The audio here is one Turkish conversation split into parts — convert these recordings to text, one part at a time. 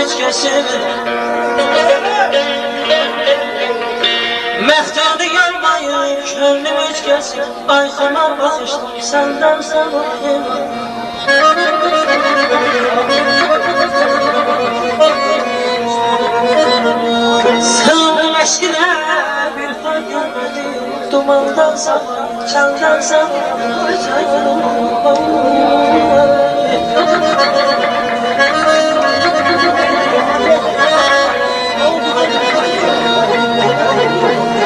hiç kesildi. Mehtanı yarmayı könlüm hiç kesildi. Ayxana bakıştım senden sabahım. Sığındım eşkine bir fark görmedim. Dumandan sabah, çaldan sabah.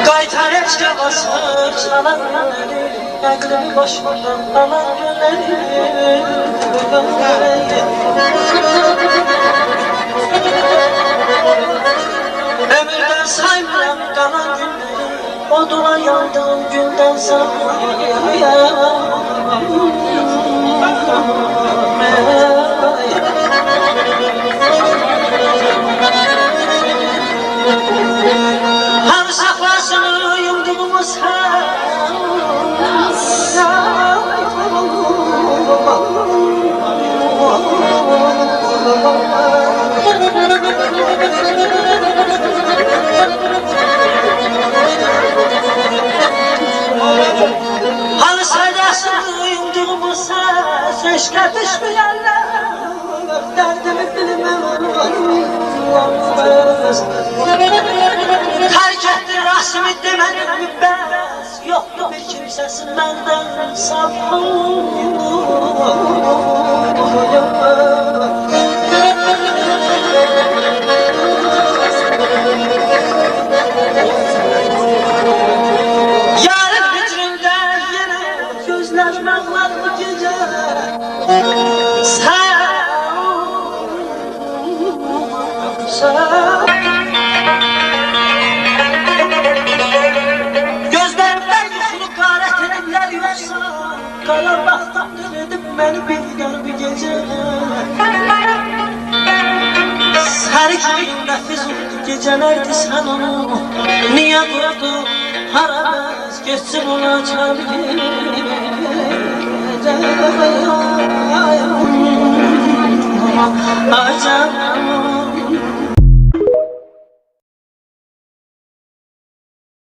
Qaytar eşkə basır, çalan gönleri. Əqlimi başımdan alan gönleri. Ömürden saymıram kalan günleri. Oduna yandığım günden sonra. Hani saklasını yumduğumuz hani sadasını yumduğumuz ses eşkə düşməyərlər. Dərdimi bilməm terk etdi rasmi demədim mi bəs. Yoxdur bir kimsəsin məndən safım. Yarın hicrində yenə gözlərim ağlar bu gecə. Gözlərimdən yuxunu qarət ediblər yoxsa qalar vaxtdan edib məni bilgər bir gecə. Səni kimi nəfiz oldu gecələrdi sən onu. Niyə qoydu harabəz geçsin ona çal gecə.